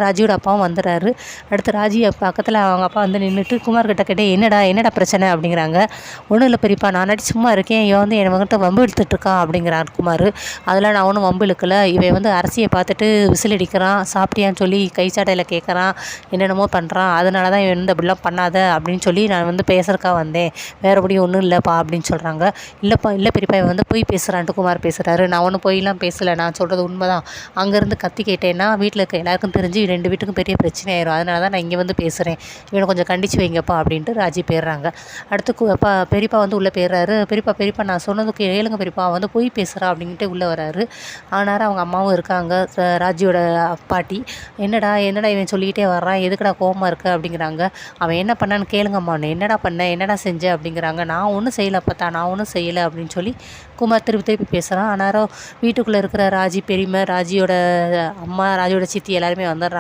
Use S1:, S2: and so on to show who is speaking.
S1: ராஜியோட அப்பாவும் வந்துடுறாரு. அடுத்து ராஜி பக்கத்தில் அவங்க அப்பா வந்து நின்றுட்டு குமார் கிட்ட கேட்டு என்னடா பிரச்சனை அப்படிங்கிறாங்க. ஒன்றும் இல்லை பெரியப்பா, நானாட்டி சும்மா இருக்கேன், இவன் வந்து என் மகன்கிட்ட வம்பு இழுத்துட்ருக்கான் அப்படிங்கிறான் குமார். அதெல்லாம் நான் ஒன்றும் வம்பு இழுக்கலை, இவன் வந்து அரசியை பார்த்துட்டு விசில் அடிக்கிறான், சாப்பிட்டியான்னு சொல்லி கை சாட்டையில் கேட்குறான், என்னென்னமோ பண்ணுறான், அதனால தான் இவன் வந்து அப்படிலாம் பண்ணாத அப்படின்னு சொல்லி நான் வந்து பேசுறதுக்காக வந்தேன், வேறுபடி ஒன்றும் இல்லைப்பா அப்படின்னு சொல்கிறாங்க. இல்லை பெரியப்பா, இவன் வந்து போய் பேசுகிறான்ட்டு குமார் பேசுகிறாரு. நான் ஒன்றும் போயெல்லாம் பேசலை, நான் சொல்கிறது உண்மை தான். அங்கேருந்து கத்தி கேட்டேன்னா வீட்டில் இருக்க எல்லாருக்கும் தெரிஞ்சு 2 வீட்டுக்கும் பெரிய பிரச்சனை ஆயிரும், அதனால தான் நான் இங்கே வந்து பேசுகிறேன், இவனை கொஞ்சம் கண்டித்து வைங்கப்பா அப்படின்ட்டு ராஜி போயிடுறாங்க. அடுத்து பெரியப்பா வந்து உள்ளே போயிடுறாரு. பெரியப்பா நான் சொன்னதுக்கு ஏழுங்க பெரியப்பா, வந்து போய் பேசுகிறான் அப்படின்ட்டு உள்ளே வராரு. ஆனால் அவங்க அம்மாவும் இருக்காங்க, ராஜியோட பாட்டி. என்னடா இவன் சொல்லிக்கிட்டே வர்றான், எதுக்குடா கோவமாக இருக்க அப்படிங்கிறாங்க. அவன் என்ன பண்ணான்னு கேளுங்கம்மா, என்னடா பண்ண, என்னடா செஞ்ச அப்படிங்கிறாங்க. நான் ஒன்றும் செய்யலை அப்பத்தா, நான் ஒன்றும் செய்யலை அப்படின்னு சொல்லி குமார் திருப்பி பேசுகிறான். ஆனாலும் வீட்டுக்குள்ளே இருக்கிற ராஜி பெரியம்மா, ராஜியோட அம்மா, ராஜியோட சித்தி எல்லாருமே வந்துடுறாங்க.